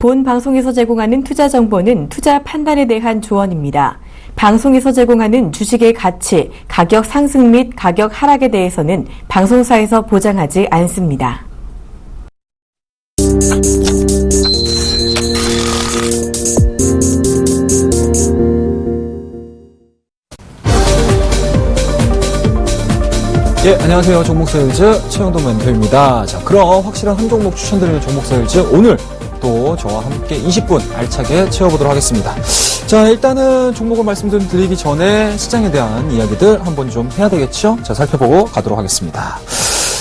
본 방송에서 제공하는 투자 정보는 투자 판단에 대한 조언입니다. 방송에서 제공하는 주식의 가치, 가격 상승 및 가격 하락에 대해서는 방송사에서 보장하지 않습니다. 예, 안녕하세요. 종목서일즈 최영돈 멘토입니다. 자, 그럼 확실한 한 종목 추천드리는 종목서일즈 오늘 또 저와 함께 20분 알차게 채워보도록 하겠습니다. 자, 일단은 종목을 말씀드리기 전에 시장에 대한 이야기들 한번 좀 해야 되겠죠? 자, 살펴보고 가도록 하겠습니다.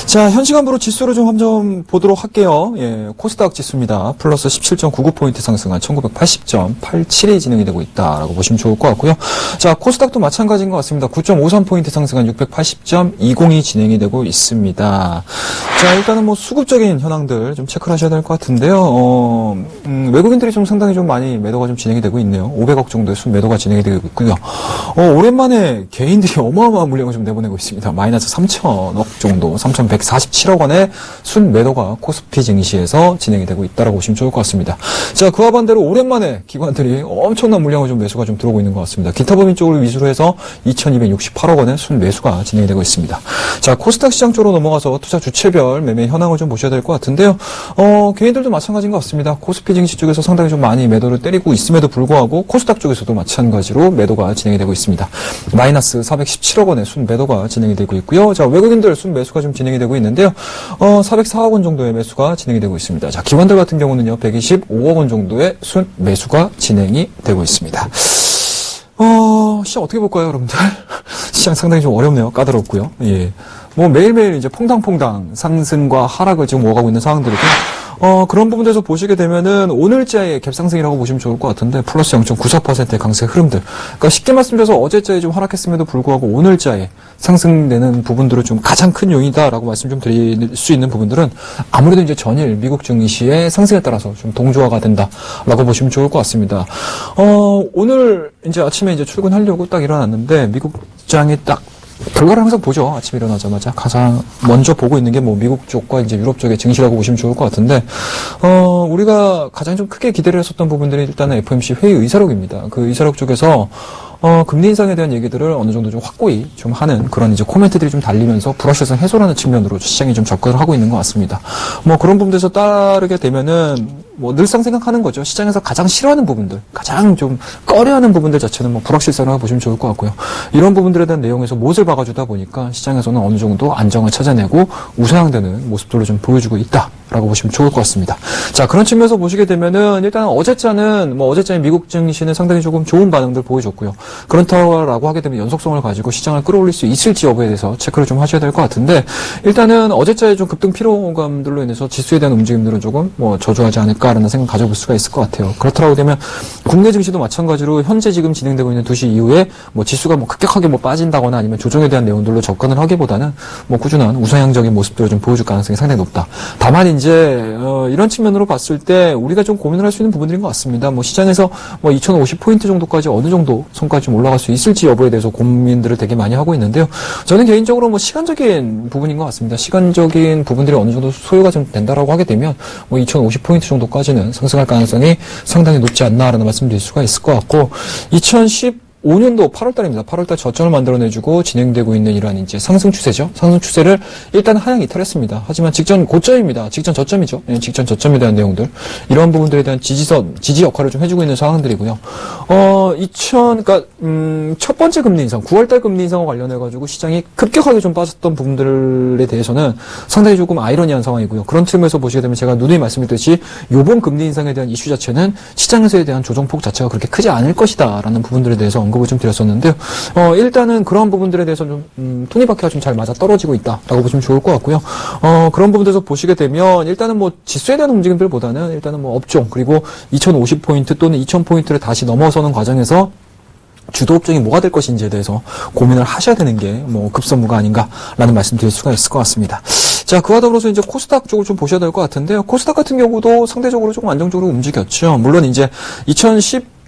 자, 현 시간부로 지수를 좀 한번 보도록 할게요. 예, 코스닥 지수입니다. 플러스 17.99포인트 상승한 1980.87이 진행이 되고 있다라고 보시면 좋을 것 같고요. 자, 코스닥도 마찬가지인 것 같습니다. 9.53포인트 상승한 680.20이 진행이 되고 있습니다. 자, 일단은 뭐 수급적인 현황들 좀 체크를 하셔야 될 것 같은데요. 외국인들이 좀 상당히 좀 많이 매도가 좀 진행이 되고 있네요. 500억 정도의 순매도가 진행이 되고 있고요. 오랜만에 개인들이 어마어마한 물량을 좀 내보내고 있습니다. 마이너스 3천억 정도, 3,147억 원의 순매도가 코스피 증시에서 진행이 되고 있다라고 보시면 좋을 것 같습니다. 자, 그와 반대로 오랜만에 기관들이 엄청난 물량을 좀 매수가 좀 들어오고 있는 것 같습니다. 기타 법인 쪽을 위주로 해서 2,268억 원의 순매수가 진행이 되고 있습니다. 자, 코스닥 시장 쪽으로 넘어가서 투자 주체별 매매 현황을 좀 보셔야 될 것 같은데요. 개인들도 마찬가지인 것 같습니다. 코스피 증시 쪽에서 상당히 좀 많이 매도를 때리고 있음에도 불구하고 코스닥 쪽에서도 마찬가지로 매도가 진행이 되고 있습니다. 마이너스 417억 원의 순매도가 진행이 되고 있고요. 자, 외국인들 순매수가 좀 진행이 되고 있는데요. 404억 원 정도의 매수가 진행이 되고 있습니다. 자, 기관들 같은 경우는요, 125억 원 정도의 순매수가 진행이 되고 있습니다. 시장 어떻게 볼까요, 여러분들? 시장 상당히 좀 어렵네요. 까다롭고요. 예. 뭐 매일매일 이제 퐁당퐁당 상승과 하락을 지금 오가고 있는 상황들이고, 그런 부분에서 보시게 되면은 오늘자의 갭상승이라고 보시면 좋을 것 같은데 플러스 0.94%의 강세 흐름들. 그러니까 쉽게 말씀드려서 어제자에 좀 하락했음에도 불구하고 오늘자에 상승되는 부분들을 좀 가장 큰 요인이다라고 말씀 좀 드릴 수 있는 부분들은 아무래도 이제 전일 미국 증시의 상승에 따라서 좀 동조화가 된다라고 보시면 좋을 것 같습니다. 오늘 이제 아침에 이제 출근하려고 딱 일어났는데 미국 장이 딱 결과를 항상 보죠. 아침에 일어나자마자 가장 먼저 보고 있는 게 뭐 미국 쪽과 이제 유럽 쪽의 증시라고 보시면 좋을 것 같은데, 우리가 가장 좀 크게 기대를 했었던 부분들이 일단은 FOMC 회의 의사록입니다. 그 의사록 쪽에서 금리 인상에 대한 얘기들을 어느 정도 좀 확고히 좀 하는 그런 이제 코멘트들이 좀 달리면서 불확실성 해소라는 측면으로 시장이 좀 접근을 하고 있는 것 같습니다. 뭐 그런 부분에서 따르게 되면은 뭐 늘상 생각하는 거죠. 시장에서 가장 싫어하는 부분들, 가장 좀 꺼려하는 부분들 자체는 뭐 불확실성이라고 보시면 좋을 것 같고요. 이런 부분들에 대한 내용에서 못을 박아주다 보니까 시장에서는 어느 정도 안정을 찾아내고 우상향되는 모습들을 좀 보여주고 있다라고 보시면 좋을 것 같습니다. 자, 그런 측면에서 보시게 되면은 일단 어제자의 미국 증시는 상당히 조금 좋은 반응들 보여줬고요. 그렇다라고 하게 되면 연속성을 가지고 시장을 끌어올릴 수 있을지 여부에 대해서 체크를 좀 하셔야 될 것 같은데, 일단은 어제자의 좀 급등 피로감들로 인해서 지수에 대한 움직임들은 조금 뭐 저조하지 않을까라는 생각 가져볼 수가 있을 것 같아요. 그렇다고 되면 국내 증시도 마찬가지로 현재 지금 진행되고 있는 2시 이후에 뭐 지수가 뭐 급격하게 뭐 빠진다거나 아니면 조정에 대한 내용들로 접근을 하기보다는 뭐 꾸준한 우상향적인 모습들을 좀 보여줄 가능성이 상당히 높다. 다만 이제 이런 측면으로 봤을 때 우리가 좀 고민을 할 수 있는 부분들인 것 같습니다. 뭐 시장에서 뭐 2050포인트 정도까지 어느 정도 선까지 좀 올라갈 수 있을지 여부에 대해서 고민들을 되게 많이 하고 있는데요. 저는 개인적으로 뭐 시간적인 부분인 것 같습니다. 시간적인 부분들이 어느 정도 소요가 좀 된다라고 하게 되면 뭐 2050포인트 정도까지는 상승할 가능성이 상당히 높지 않나라는 말씀드릴 수가 있을 것 같고, 2015년도 8월달입니다. 8월달 저점을 만들어내주고 진행되고 있는 이러한 이제 상승 추세죠. 상승 추세를 일단 하향 이탈했습니다. 하지만 직전 고점입니다. 직전 저점이죠. 예, 직전 저점에 대한 내용들, 이러한 부분들에 대한 지지 역할을 좀 해주고 있는 상황들이고요. 첫 번째 금리 인상, 9월달 금리 인상과 관련해가지고 시장이 급격하게 좀 빠졌던 부분들에 대해서는 상당히 조금 아이러니한 상황이고요. 그런 측면에서 보시게 되면 제가 누누이 말씀드렸듯이 요번 금리 인상에 대한 이슈 자체는 시장에서에 대한 조정폭 자체가 그렇게 크지 않을 것이다라는 부분들에 대해서 언급을 좀 드렸었는데요. 일단은 그러한 부분들에 대해서 좀 톱니바퀴가 좀 잘 맞아 떨어지고 있다라고 보시면 좋을 것 같고요. 그런 부분에서 보시게 되면 일단은 뭐 지수에 대한 움직임들보다는 일단은 뭐 업종, 그리고 2050포인트 또는 2000포인트를 다시 넘어서는 과정에서 주도 업종이 뭐가 될 것인지에 대해서 고민을 하셔야 되는 게 뭐 급선무가 아닌가라는 말씀 드릴 수가 있을 것 같습니다. 자, 그와 더불어서 이제 코스닥 쪽을 좀 보셔야 될 것 같은데요. 코스닥 같은 경우도 상대적으로 조금 안정적으로 움직였죠. 물론 이제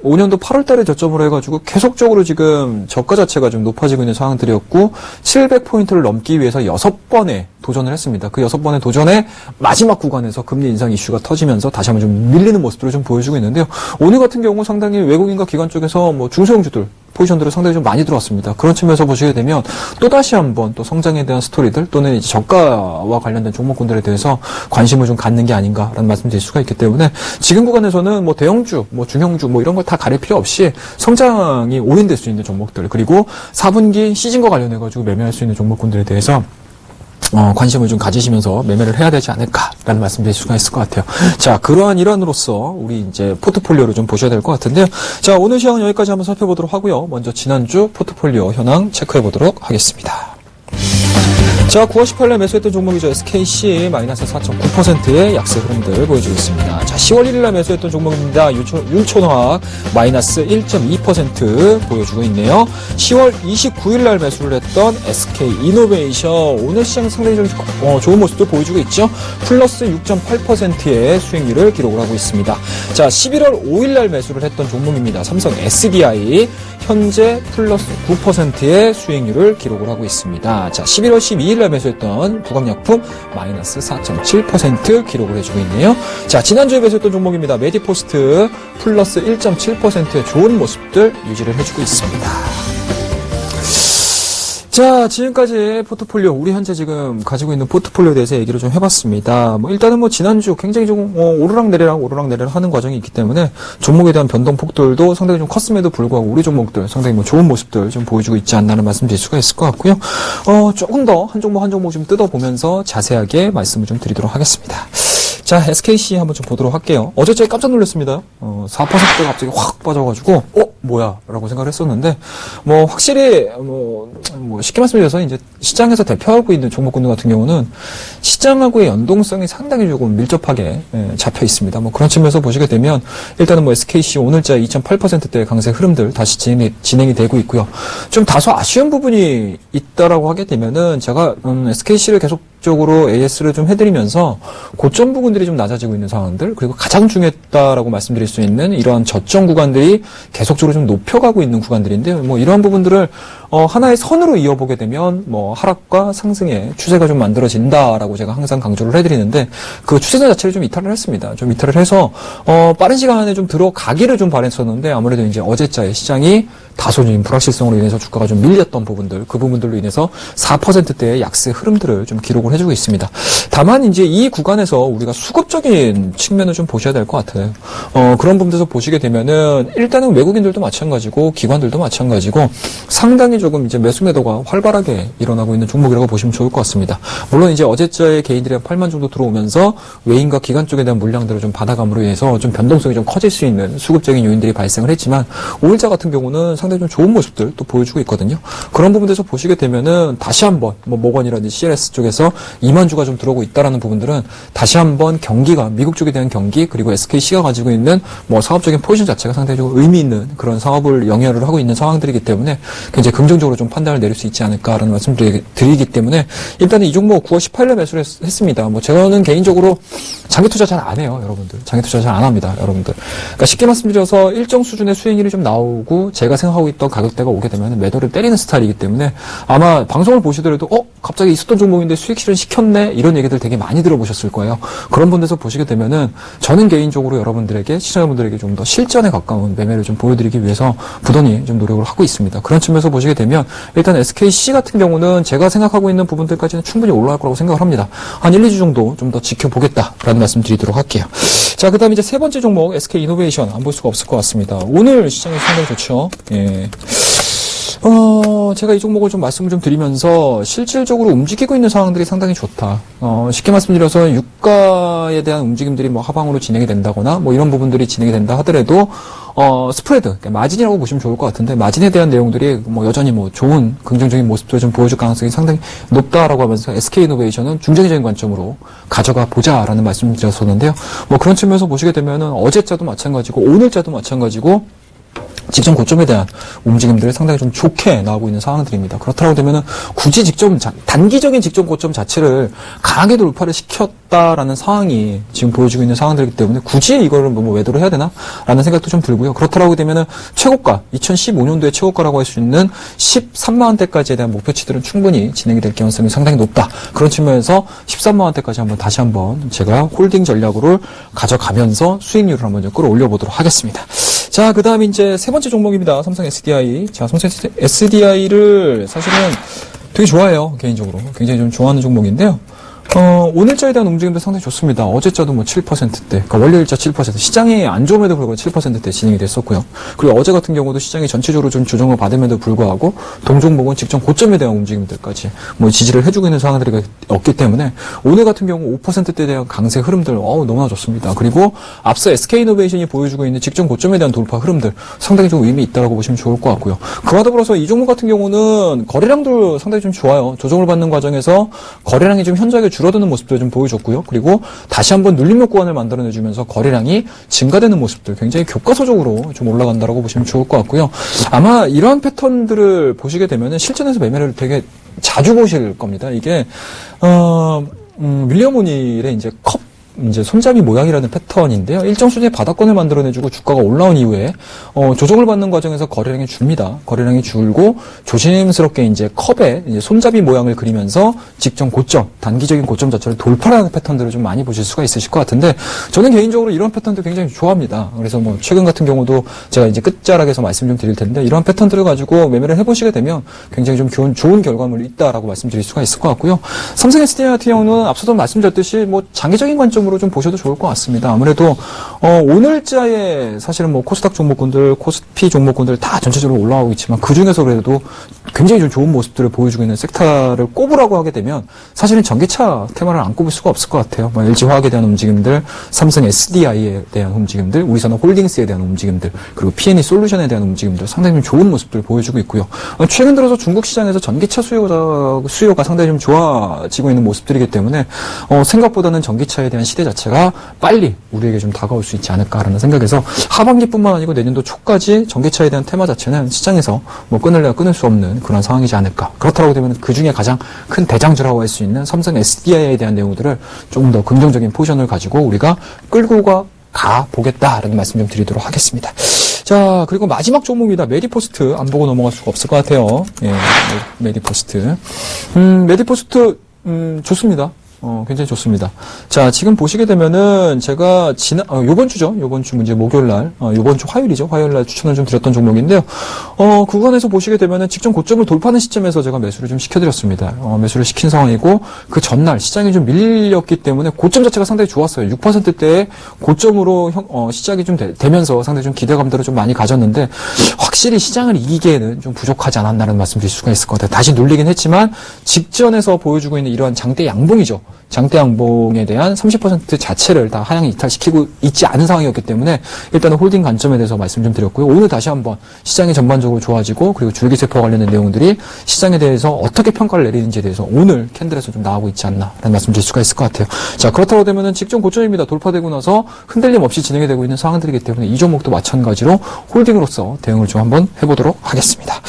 2025년도 8월 달에 저점으로 해가지고 계속적으로 지금 저가 자체가 좀 높아지고 있는 상황들이었고 700포인트를 넘기 위해서 6번의 도전을 했습니다. 그 6번의 도전의 마지막 구간에서 금리 인상 이슈가 터지면서 다시 한번 좀 밀리는 모습들을 좀 보여주고 있는데요. 오늘 같은 경우 상당히 외국인과 기관 쪽에서 뭐 중소형주들 포지션들을 상당히 좀 많이 들어왔습니다. 그런 측면에서 보시게 되면 또다시 한번 또 성장에 대한 스토리들 또는 이제 저가와 관련된 종목군들에 대해서 관심을 좀 갖는 게 아닌가라는 말씀 드릴 수가 있기 때문에 지금 구간에서는 뭐 대형주, 뭐 중형주 뭐 이런 걸 다 가릴 필요 없이 성장이 올인될 수 있는 종목들 그리고 4분기 시즌과 관련해가지고 매매할 수 있는 종목군들에 대해서 관심을 좀 가지시면서 매매를 해야 되지 않을까라는 말씀 드릴 수가 있을 것 같아요. 자, 그러한 일환으로서 우리 이제 포트폴리오를 좀 보셔야 될 것 같은데요. 자, 오늘 시황은 여기까지 한번 살펴보도록 하고요. 먼저 지난주 포트폴리오 현황 체크해 보도록 하겠습니다. 자, 9월 18일에 매수했던 종목이죠. SKC 마이너스 4.9%의 약세 흐름들 보여주고 있습니다. 자, 10월 1일날 매수했던 종목입니다. 율촌화학 마이너스 1.2% 보여주고 있네요. 10월 29일날 매수를 했던 SK이노베이션 오늘 시장 상당히 좀 좋은 모습도 보여주고 있죠. 플러스 6.8%의 수익률을 기록을 하고 있습니다. 자, 11월 5일날 매수를 했던 종목입니다. 삼성 SDI 현재 플러스 9%의 수익률을 기록을 하고 있습니다. 자, 11월 12일날 매수했던 부강약품 마이너스 4.7% 기록을 해주고 있네요. 자, 지난주에 매수했던 종목입니다. 메디포스트 플러스 1.7%의 좋은 모습들 유지를 해주고 있습니다. 자, 지금까지 포트폴리오, 우리 현재 지금 가지고 있는 포트폴리오에 대해서 얘기를 좀 해봤습니다. 뭐, 일단은 뭐, 지난주 굉장히 좀, 오르락내리락 하는 과정이 있기 때문에, 종목에 대한 변동폭들도 상당히 좀 컸음에도 불구하고, 우리 종목들 상당히 뭐, 좋은 모습들 좀 보여주고 있지 않나는 말씀 드릴 수가 있을 것 같고요. 조금 더 한 종목 좀 뜯어보면서 자세하게 말씀을 좀 드리도록 하겠습니다. 자, SKC 한번 좀 보도록 할게요. 어제 제가 깜짝 놀랐습니다. 4%가 갑자기 확 빠져가지고, 뭐야? 라고 생각을 했었는데, 뭐, 확실히, 쉽게 말씀드려서 이제 시장에서 대표하고 있는 종목군들 같은 경우는 시장하고의 연동성이 상당히 조금 밀접하게 잡혀 있습니다. 뭐 그런 측면에서 보시게 되면, 일단은 뭐 SKC 오늘자 2.8%대의 강세 흐름들 다시 진행이 되고 있고요. 좀 다소 아쉬운 부분이 있다라고 하게 되면은, 제가, SKC를 계속적으로 AS를 좀 해드리면서, 고점 부분들이 좀 낮아지고 있는 상황들, 그리고 가장 중요했다라고 말씀드릴 수 있는 이러한 저점 구간들이 계속적으로 좀 높여가고 있는 구간들인데요. 뭐 이러한 부분들을 하나의 선으로 이어보게 되면 뭐 하락과 상승의 추세가 좀 만들어진다라고 제가 항상 강조를 해드리는데 그 추세선 자체를 좀 이탈을 했습니다. 좀 이탈을 해서 빠른 시간 안에 좀 들어가기를 좀 바랬었는데 아무래도 이제 어제자의 시장이 다소 좀 불확실성으로 인해서 주가가 좀 밀렸던 부분들, 그 부분들로 인해서 4%대의 약세 흐름들을 좀 기록을 해주고 있습니다. 다만 이제 이 구간에서 우리가 수급적인 측면을 좀 보셔야 될 것 같아요. 그런 부분에서 보시게 되면은 일단은 외국인들도 마찬가지고 기관들도 마찬가지고 상당히 조금 이제 매수 매도가 활발하게 일어나고 있는 종목이라고 보시면 좋을 것 같습니다. 물론 이제 어제자의 개인들이 한 8만 정도 들어오면서 외인과 기관 쪽에 대한 물량들을 좀 받아감으로 인해서 좀 변동성이 좀 커질 수 있는 수급적인 요인들이 발생을 했지만 5일자 같은 경우는 상당히 좀 좋은 모습들 또 보여주고 있거든요. 그런 부분에서 보시게 되면은 다시 한번 뭐 모건이라든지 CLS 쪽에서 2만 주가 좀 들어오고 있다라는 부분들은 다시 한번 경기가 미국 쪽에 대한 경기 그리고 SKC가 가지고 있는 뭐 사업적인 포지션 자체가 상당히 좀 의미 있는 그런 사업을 영위를 하고 있는 상황들이기 때문에 굉장히 긍정적으로 좀 판단을 내릴 수 있지 않을까라는 말씀을 드리기 때문에 일단은 이 종목 9월 18일에 매수를 했습니다. 뭐 저는 개인적으로 장기 투자 잘 안 해요, 여러분들. 장기 투자 잘 안 합니다, 여러분들. 그러니까 쉽게 말씀드려서 일정 수준의 수익률이 좀 나오고 제가 생각하고 있던 가격대가 오게 되면 매도를 때리는 스타일이기 때문에 아마 방송을 보시더라도 갑자기 있었던 종목인데 수익 실현 시켰네 이런 얘기들 되게 많이 들어보셨을 거예요. 그런 분들에서 보시게 되면은 저는 개인적으로 여러분들에게 시청자분들에게 좀 더 실전에 가까운 매매를 좀 보여드리기 위해서 부단히 좀 노력을 하고 있습니다. 그런 측면에서 보시게 되면 일단 SKC 같은 경우는 제가 생각하고 있는 부분들까지는 충분히 올라갈 거라고 생각을 합니다. 한 1, 2주 정도 좀 더 지켜보겠다라는 말씀 드리도록 할게요. 자, 그 다음에 이제 세 번째 종목 SK이노베이션 안 볼 수가 없을 것 같습니다. 오늘 시장이 상당히 좋죠. 예. 제가 이 종목을 좀 말씀을 좀 드리면서 실질적으로 움직이고 있는 상황들이 상당히 좋다. 쉽게 말씀드려서 유가에 대한 움직임들이 뭐 하방으로 진행이 된다거나 뭐 이런 부분들이 진행이 된다 하더라도 스프레드, 그러니까 마진이라고 보시면 좋을 것 같은데 마진에 대한 내용들이 뭐 여전히 뭐 좋은 긍정적인 모습들을 좀 보여줄 가능성이 상당히 높다라고 하면서 SK이노베이션은 중장기적인 관점으로 가져가 보자라는 말씀을 드렸었는데요. 뭐 그런 측면에서 보시게 되면은 어제자도 마찬가지고 오늘자도 마찬가지고 직전 고점에 대한 움직임들이 상당히 좀 좋게 나오고 있는 상황들입니다. 그렇다고 되면은 굳이 단기적인 직전 고점 자체를 강하게 돌파를 시켰다라는 상황이 지금 보여주고 있는 상황들이기 때문에 굳이 이거를 뭐 매도를 해야 되나? 라는 생각도 좀 들고요. 그렇다고 되면은 최고가, 2015년도에 최고가라고 할 수 있는 13만원대까지에 대한 목표치들은 충분히 진행이 될 가능성이 상당히 높다. 그런 측면에서 13만원대까지 다시 한번 제가 홀딩 전략으로 가져가면서 수익률을 한번 좀 끌어올려 보도록 하겠습니다. 자, 그 다음에 이제 세 번째 종목입니다. 삼성 SDI. 자, 삼성 SDI를 사실은 되게 좋아해요. 개인적으로. 굉장히 좀 좋아하는 종목인데요. 오늘자에 대한 움직임도 상당히 좋습니다. 어제자도 뭐 7%대, 그러니까 월요일자 7%, 시장이 안 좋음에도 불구하고 7%대 진행이 됐었고요. 그리고 어제 같은 경우도 시장이 전체적으로 좀 조정을 받음에도 불구하고 동종목은 직전 고점에 대한 움직임들까지 뭐 지지를 해주고 있는 상황들이 없기 때문에 오늘 같은 경우 5%대에 대한 강세 흐름들 너무나 좋습니다. 그리고 앞서 SK이노베이션이 보여주고 있는 직전 고점에 대한 돌파 흐름들 상당히 좀 의미 있다라고 보시면 좋을 것 같고요. 그와 더불어서 이 종목 같은 경우는 거래량도 상당히 좀 좋아요. 조정을 받는 과정에서 거래량이 좀 현저하게 줄어드는 모습도 좀 보여줬고요. 그리고 다시 한번 눌림목 구간을 만들어내주면서 거래량이 증가되는 모습들 굉장히 교과서적으로 좀 올라간다라고 보시면 좋을 것 같고요. 아마 이러한 패턴들을 보시게 되면은 실전에서 매매를 되게 자주 보실 겁니다. 이게 윌리엄 오닐의 이제 손잡이 모양이라는 패턴인데요. 일정 수준의 바닥권을 만들어내주고 주가가 올라온 이후에 조정을 받는 과정에서 거래량이 줍니다. 거래량이 줄고 조심스럽게 이제 컵에 이제 손잡이 모양을 그리면서 직전 고점, 단기적인 고점 자체를 돌파하는 패턴들을 좀 많이 보실 수가 있으실 것 같은데 저는 개인적으로 이런 패턴들 굉장히 좋아합니다. 그래서 뭐 최근 같은 경우도 제가 이제 끝자락에서 말씀 좀 드릴 텐데 이런 패턴들을 가지고 매매를 해보시게 되면 굉장히 좀 좋은 결과물이 있다라고 말씀드릴 수가 있을 것 같고요. 삼성 SDI 같은 경우는 앞서도 말씀드렸듯이 뭐 장기적인 관점 으로 좀 보셔도 좋을 것 같습니다. 아무래도 오늘자에 사실은 뭐 코스닥 종목군들, 코스피 종목군들 다 전체적으로 올라오고 있지만 그 중에서 그래도 굉장히 좀 좋은 모습들을 보여주고 있는 섹터를 꼽으라고 하게 되면 사실은 전기차 테마를 안 꼽을 수가 없을 것 같아요. 뭐 LG화학에 대한 움직임들, 삼성 SDI에 대한 움직임들, 우리산업홀딩스에 대한 움직임들, 그리고 P&E 솔루션에 대한 움직임들 상당히 좀 좋은 모습들을 보여주고 있고요. 최근 들어서 중국 시장에서 전기차 수요가 상당히 좀 좋아지고 있는 모습들이기 때문에 생각보다는 전기차에 대한 시대 자체가 빨리 우리에게 좀 다가올 수 있지 않을까라는 생각에서 하반기뿐만 아니고 내년도 초까지 전기차에 대한 테마 자체는 시장에서 뭐 끊을 수 없는 그런 상황이지 않을까. 그렇다고 되면 그 중에 가장 큰 대장주라고 할 수 있는 삼성 SDI에 대한 내용들을 조금 더 긍정적인 포지션을 가지고 우리가 끌고 가보겠다라는 말씀 좀 드리도록 하겠습니다. 자, 그리고 마지막 종목입니다. 메디포스트 안 보고 넘어갈 수가 없을 것 같아요. 예, 메디포스트. 메디포스트 좋습니다. 굉장히 좋습니다. 자, 지금 보시게 되면은 제가 요번 주죠. 요번 주 이제 목요일 날, 요번 주 화요일이죠. 화요일 날 추천을 좀 드렸던 종목인데요. 그 구간에서 보시게 되면는 직전 고점을 돌파하는 시점에서 제가 매수를 좀 시켜드렸습니다. 매수를 시킨 상황이고 그 전날 시장이 좀 밀렸기 때문에 고점 자체가 상당히 좋았어요. 6%대의 고점으로 시작이 좀 되면서 상당히 좀 기대감들을 좀 많이 가졌는데 확실히 시장을 이기기에는 좀 부족하지 않았나라는 말씀 드릴 수가 있을 것 같아요. 다시 눌리긴 했지만 직전에서 보여주고 있는 이러한 장대 양봉이죠. 장대 양봉에 대한 30% 자체를 다 하향 이탈시키고 있지 않은 상황이었기 때문에 일단은 홀딩 관점에 대해서 말씀 좀 드렸고요. 오늘 다시 한번 시장이 전반적으로 좋아지고 그리고 줄기세포와 관련된 내용들이 시장에 대해서 어떻게 평가를 내리는지에 대해서 오늘 캔들에서 좀 나오고 있지 않나라는 말씀 드릴 수가 있을 것 같아요. 자, 그렇다고 되면은 직전 고점입니다. 돌파되고 나서 흔들림 없이 진행이 되고 있는 상황들이기 때문에 이 종목도 마찬가지로 홀딩으로서 대응을 좀 한번 해보도록 하겠습니다.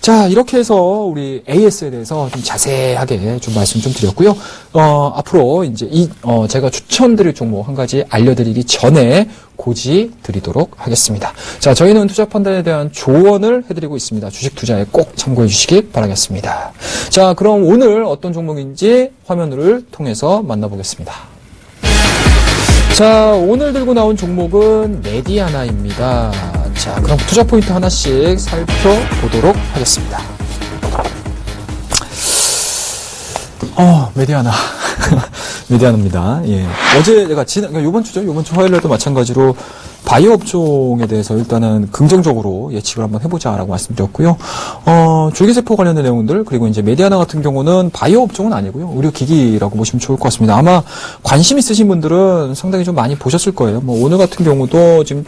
자, 이렇게 해서 우리 AS에 대해서 좀 자세하게 좀 말씀 좀 드렸고요. 앞으로 이제 제가 추천드릴 종목 한 가지 알려드리기 전에 고지 드리도록 하겠습니다. 자, 저희는 투자 판단에 대한 조언을 해드리고 있습니다. 주식 투자에 꼭 참고해 주시기 바라겠습니다. 자, 그럼 오늘 어떤 종목인지 화면을 통해서 만나보겠습니다. 자, 오늘 들고 나온 종목은 메디아나입니다. 자, 그럼 투자 포인트 하나씩 살펴보도록 하겠습니다. 메디아나. 메디아나입니다. 예. 어제 제가 요번 주죠. 요번 주 화요일에도 마찬가지로 바이오 업종에 대해서 일단은 긍정적으로 예측을 한번 해보자라고 말씀드렸고요. 줄기세포 관련된 내용들, 그리고 이제 메디아나 같은 경우는 바이오 업종은 아니고요. 의료기기라고 보시면 좋을 것 같습니다. 아마 관심 있으신 분들은 상당히 좀 많이 보셨을 거예요. 뭐 오늘 같은 경우도 지금,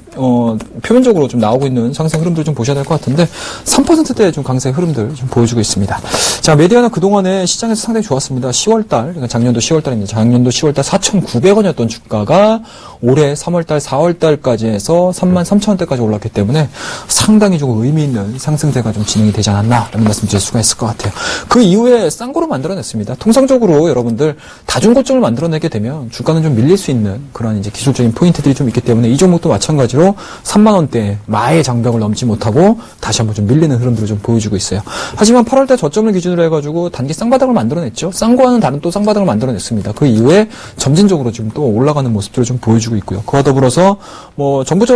표면적으로 좀 나오고 있는 상승 흐름들 좀 보셔야 될 것 같은데, 3%대 좀 강세 흐름들 좀 보여주고 있습니다. 자, 메디아나 그동안에 시장에서 상당히 좋았습니다. 10월달, 그러니까 작년도 10월달입니다. 작년도 10월달 4,900원이었던 주가가 올해 3월달, 4월달까지 맞이해서 33,000원대까지 올랐기 때문에 상당히 좀 의미 있는 상승세가 좀 진행이 되지 않았나라는 말씀 드릴 수가 있을 것 같아요. 그 이후에 쌍고를 만들어냈습니다. 통상적으로 여러분들 다중고점을 만들어내게 되면 주가는 좀 밀릴 수 있는 그런 이제 기술적인 포인트들이 좀 있기 때문에 이 종목도 마찬가지로 3만원대 마의 장벽을 넘지 못하고 다시 한번 좀 밀리는 흐름들을 좀 보여주고 있어요. 하지만 8월달 저점을 기준으로 해가지고 단기 쌍바닥을 만들어냈죠. 쌍고와는 다른 또 쌍바닥을 만들어냈습니다. 그 이후에 점진적으로 지금 또 올라가는 모습들을 좀 보여주고 있고요. 그와 더불어서 뭐 정부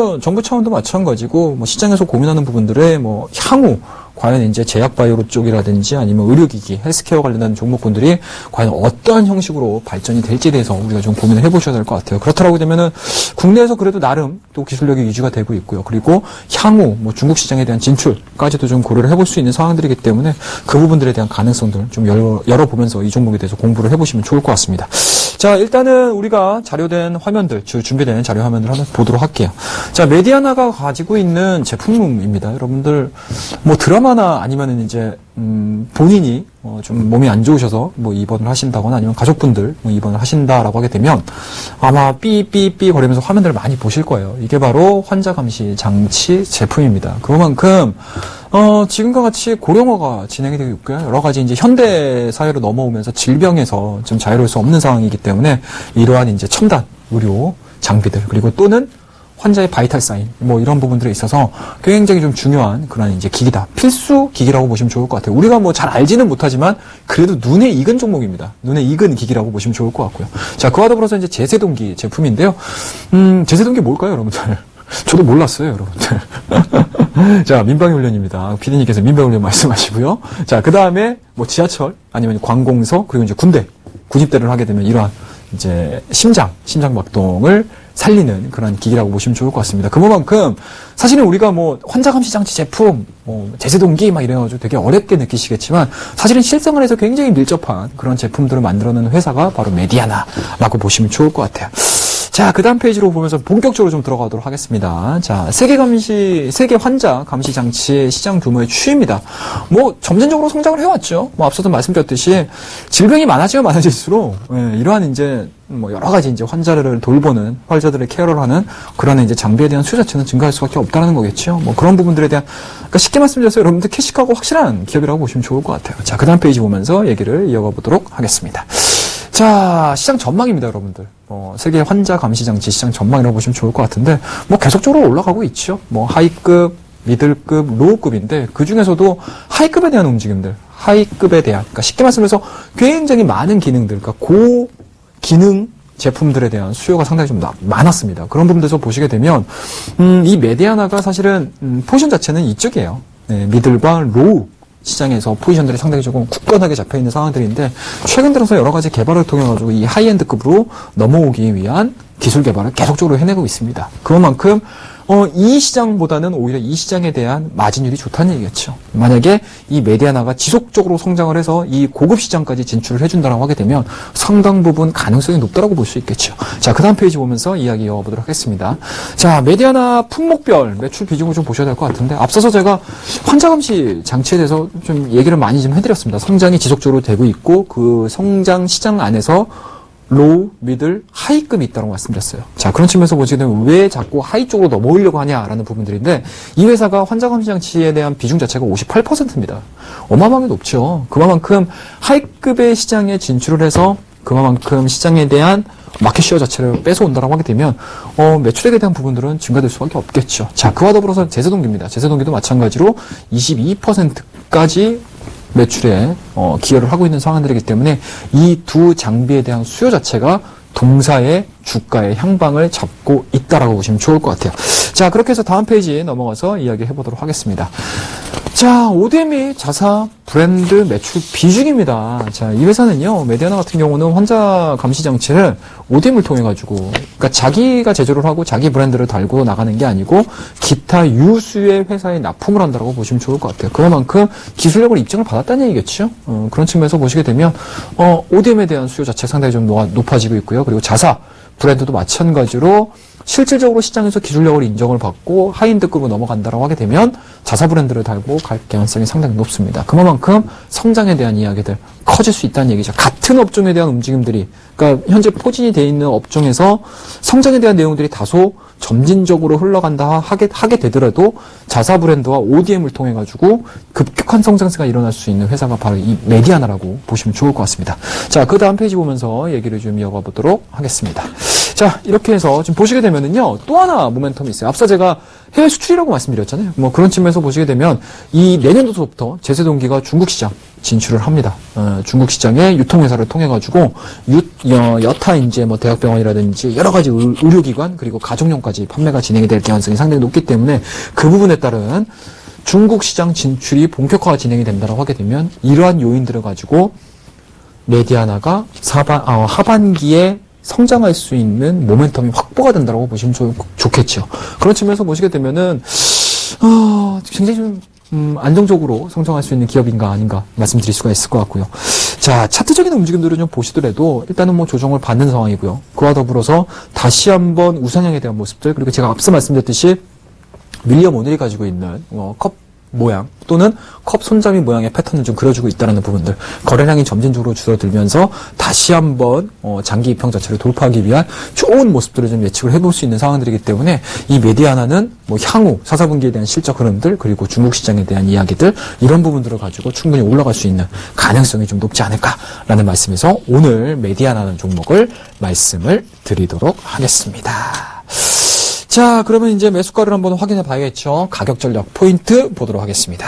차원도 마찬가지고 뭐 시장에서 고민하는 부분들의 뭐 향후 과연 이제 제약바이오 쪽이라든지 아니면 의료기기, 헬스케어 관련된 종목군들이 과연 어떠한 형식으로 발전이 될지에 대해서 우리가 좀 고민을 해보셔야 될 것 같아요. 그렇더라고 되면은 국내에서 그래도 나름 또 기술력이 유지가 되고 있고요. 그리고 향후 뭐 중국 시장에 대한 진출까지도 좀 고려를 해볼 수 있는 상황들이기 때문에 그 부분들에 대한 가능성들 좀 열어보면서 이 종목에 대해서 공부를 해보시면 좋을 것 같습니다. 자, 일단은 우리가 자료된 화면들, 준비된 자료 화면을 한번 보도록 할게요. 자, 메디아나가 가지고 있는 제품입니다. 여러분들 뭐 드라마나 아니면은 이제 본인이 좀 몸이 안 좋으셔서 뭐 입원을 하신다거나 아니면 가족분들 뭐 입원을 하신다라고 하게 되면 아마 삐삐삐 거리면서 화면들을 많이 보실 거예요. 이게 바로 환자 감시 장치 제품입니다. 그만큼 지금과 같이 고령화가 진행이 되고 있고요. 여러 가지 이제 현대 사회로 넘어오면서 질병에서 좀 자유로울 수 없는 상황이기 때문에 이러한 이제 첨단 의료 장비들 그리고 또는 환자의 바이탈 사인, 뭐 이런 부분들에 있어서 굉장히 좀 중요한 그런 이제 기기다. 필수 기기라고 보시면 좋을 것 같아요. 우리가 뭐 잘 알지는 못하지만 그래도 눈에 익은 종목입니다. 눈에 익은 기기라고 보시면 좋을 것 같고요. 자, 그와 더불어서 이제 제세동기 제품인데요. 제세동기 뭘까요, 여러분들? 저도 몰랐어요, 여러분들. 자, 민방위훈련입니다. 피디님께서 민방위훈련 말씀하시고요. 자, 그 다음에 뭐 지하철, 아니면 관공서, 그리고 이제 군대, 군입대를 하게 되면 이러한 이제 심장박동을 살리는 그런 기기라고 보시면 좋을 것 같습니다. 그만큼 사실은 우리가 뭐 환자 감시 장치 제품, 뭐 제세동기 막 이래가지고 되게 어렵게 느끼시겠지만 사실은 실생활에서 굉장히 밀접한 그런 제품들을 만들어내는 회사가 바로 메디아나라고 보시면 좋을 것 같아요. 자, 그 다음 페이지로 보면서 본격적으로 좀 들어가도록 하겠습니다. 자, 세계 환자 감시 장치의 시장 규모의 추이입니다. 뭐, 점진적으로 성장을 해왔죠. 뭐, 앞서도 말씀드렸듯이, 질병이 많아지면 많아질수록, 이러한 이제, 뭐, 여러 가지 이제 환자들을 돌보는, 환자들의 케어를 하는 그런 이제 장비에 대한 수요 자체는 증가할 수밖에 없다는 거겠죠. 뭐, 그런 부분들에 대한, 그러니까 쉽게 말씀드려서 여러분들 캐시하고 확실한 기업이라고 보시면 좋을 것 같아요. 자, 그 다음 페이지 보면서 얘기를 이어가 보도록 하겠습니다. 자, 시장 전망입니다, 여러분들. 세계 환자 감시 장치 시장 전망이라고 보시면 좋을 것 같은데, 뭐 계속적으로 올라가고 있죠. 뭐 하이급, 미들급, 로우급인데, 그 중에서도 하이급에 대한 움직임들, 하이급에 대한, 그러니까 쉽게 말씀해서 굉장히 많은 기능들, 그러니까 고기능 제품들에 대한 수요가 상당히 좀 많았습니다. 그런 부분들에서 보시게 되면, 이 메디아나가 사실은, 포지션 자체는 이쪽이에요. 네, 미들과 로우. 시장에서 포지션들이 상당히 조금 굳건하게 잡혀있는 상황들인데 최근 들어서 여러 가지 개발을 통해 가지고 이 하이엔드급으로 넘어오기 위한 기술 개발을 계속적으로 해내고 있습니다. 그만큼 이 시장보다는 오히려 이 시장에 대한 마진율이 좋다는 얘기겠죠. 만약에 이 메디아나가 지속적으로 성장을 해서 이 고급 시장까지 진출을 해준다라고 하게 되면 상당 부분 가능성이 높다라고 볼 수 있겠죠. 자, 그 다음 페이지 보면서 이야기 이어가보도록 하겠습니다. 자, 메디아나 품목별 매출 비중을 좀 보셔야 될 것 같은데 앞서서 제가 환자 감시 장치에 대해서 좀 얘기를 많이 좀 해드렸습니다. 성장이 지속적으로 되고 있고 그 성장 시장 안에서 로우, 미들, 하이급이 있다고 말씀드렸어요. 자, 그런 측면에서 보시게 되면 왜 자꾸 하이 쪽으로 넘어오려고 하냐라는 부분들인데 이 회사가 환자 감시 장치에 대한 비중 자체가 58%입니다. 어마어마하게 높죠. 그만큼 하이급의 시장에 진출을 해서 그만큼 시장에 대한 마켓시어 자체를 뺏어온다라고 하게 되면 매출액에 대한 부분들은 증가될 수밖에 없겠죠. 자, 그와 더불어서 제세동기입니다. 제세동기도 마찬가지로 22%까지 매출에 기여를 하고 있는 상황들이기 때문에 이 두 장비에 대한 수요 자체가 동사의 주가의 향방을 잡고 있다라고 보시면 좋을 것 같아요. 자, 그렇게 해서 다음 페이지에 넘어가서 이야기해 보도록 하겠습니다. 자, ODM이 자사 브랜드 매출 비중입니다. 자, 이 회사는요, 메디아나 같은 경우는 환자 감시 장치를 ODM을 통해 가지고, 그러니까 자기가 제조를 하고 자기 브랜드를 달고 나가는 게 아니고 기타 유수의 회사에 납품을 한다고 보시면 좋을 것 같아요. 그만큼 기술력을 입증을 받았다는 얘기겠죠. 그런 측면에서 보시게 되면 ODM에 대한 수요 자체가 상당히 좀 높아지고 있고요. 그리고 자사 브랜드도 마찬가지로 실질적으로 시장에서 기술력을 인정을 받고 하이엔드급으로 넘어간다라고 하게 되면 자사 브랜드를 달고 갈 가능성이 상당히 높습니다. 그만큼 성장에 대한 이야기들 커질 수 있다는 얘기죠. 같은 업종에 대한 움직임들이, 그러니까 현재 포진이 되어 있는 업종에서 성장에 대한 내용들이 다소 점진적으로 흘러간다 하게 되더라도 자사 브랜드와 ODM을 통해 가지고 급격한 성장세가 일어날 수 있는 회사가 바로 이 메디아나라고 보시면 좋을 것 같습니다. 자, 그 다음 페이지 보면서 얘기를 좀 이어가 보도록 하겠습니다. 자, 이렇게 해서 지금 보시게 되면은요, 또 하나 모멘텀이 있어요. 앞서 제가 해외 수출이라고 말씀드렸잖아요. 뭐 그런 측면에서 보시게 되면 이 내년도부터 제세 동기가 중국 시장 진출을 합니다. 중국 시장의 유통회사를 통해 가지고 여타 이제 뭐 대학병원이라든지 여러 가지 의료기관 그리고 가정용까지 판매가 진행이 될 가능성이 상당히 높기 때문에 그 부분에 따른 중국 시장 진출이 본격화가 진행이 된다고 하게 되면 이러한 요인들을 가지고 메디아나가 하반기에 성장할 수 있는 모멘텀이 확보가 된다고 보시면 좋겠죠. 그런 측면에서 보시게 되면은 굉장히 좀 안정적으로 성장할 수 있는 기업인가 아닌가 말씀드릴 수가 있을 것 같고요. 자, 차트적인 움직임들을 좀 보시더라도 일단은 뭐 조정을 받는 상황이고요. 그와 더불어서 다시 한번 우상향에 대한 모습들, 그리고 제가 앞서 말씀드렸듯이 윌리엄 오닐이 가지고 있는 컵 모양 또는 컵 손잡이 모양의 패턴을 좀 그려주고 있다는 부분들, 거래량이 점진적으로 줄어들면서 다시 한번 장기 입형 자체를 돌파하기 위한 좋은 모습들을 좀 예측을 해볼 수 있는 상황들이기 때문에 이 메디아나는 뭐 향후 4, 4분기에 대한 실적 흐름들 그리고 중국 시장에 대한 이야기들 이런 부분들을 가지고 충분히 올라갈 수 있는 가능성이 좀 높지 않을까라는 말씀에서 오늘 메디아나는 종목을 말씀을 드리도록 하겠습니다. 자, 그러면 이제 매수가를 한번 확인해 봐야겠죠. 가격 전략 포인트 보도록 하겠습니다.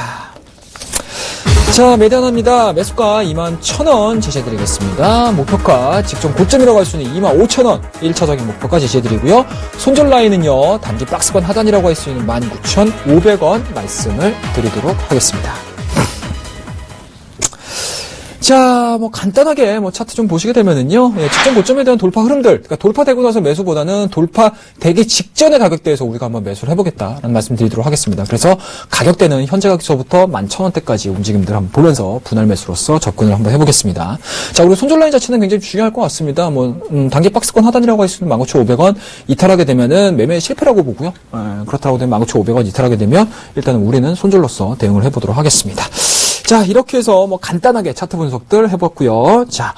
자, 메디아나입니다. 매수가 21,000원 제시해드리겠습니다. 목표가 직전 고점이라고 할 수 있는 25,000원 1차적인 목표가 제시해드리고요. 손절 라인은요, 단기 박스권 하단이라고 할 수 있는 19,500원 말씀을 드리도록 하겠습니다. 자, 뭐 간단하게 뭐 차트 좀 보시게 되면은요, 직전 고점에 대한 돌파 흐름들, 그러니까 돌파되고 나서 매수보다는 돌파되기 직전의 가격대에서 우리가 한번 매수를 해보겠다라는 말씀 드리도록 하겠습니다. 그래서 가격대는 현재 가격서부터 11,000원대까지 움직임들 한번 보면서 분할 매수로서 접근을 한번 해보겠습니다. 자, 우리 손절 라인 자체는 굉장히 중요할 것 같습니다. 뭐 단기 박스권 하단이라고 할 수 있는 19,500원 이탈하게 되면은 매매 실패라고 보고요. 그렇다고 되면 19,500원 이탈하게 되면 일단은 우리는 손절로서 대응을 해보도록 하겠습니다. 자, 이렇게 해서 뭐 간단하게 차트 분석들 해봤고요. 자,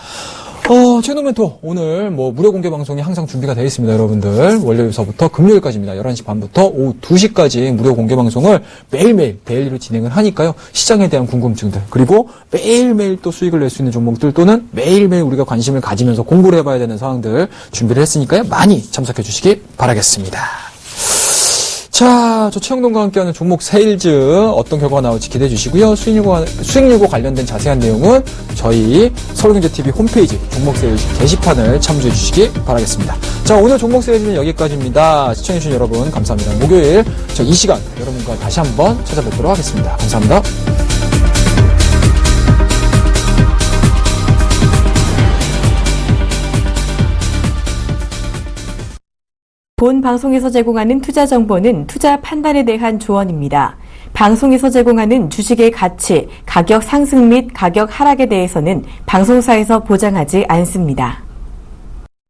최노멘토 오늘 뭐 무료 공개 방송이 항상 준비가 되어 있습니다, 여러분들. 월요일서부터 금요일까지입니다. 11시 반부터 오후 2시까지 무료 공개 방송을 매일매일 데일리로 진행을 하니까요. 시장에 대한 궁금증들, 그리고 매일매일 또 수익을 낼 수 있는 종목들 또는 매일매일 우리가 관심을 가지면서 공부를 해봐야 되는 상황들 준비를 했으니까요. 많이 참석해 주시기 바라겠습니다. 자, 저 최영동과 함께하는 종목 세일즈 어떤 결과가 나올지 기대해 주시고요. 수익률과 관련된 자세한 내용은 저희 서울경제TV 홈페이지 종목 세일즈 게시판을 참조해 주시기 바라겠습니다. 자, 오늘 종목 세일즈는 여기까지입니다. 시청해 주신 여러분 감사합니다. 목요일 저 이 시간 여러분과 다시 한번 찾아뵙도록 하겠습니다. 감사합니다. 본 방송에서 제공하는 투자 정보는 투자 판단에 대한 조언입니다. 방송에서 제공하는 주식의 가치, 가격 상승 및 가격 하락에 대해서는 방송사에서 보장하지 않습니다.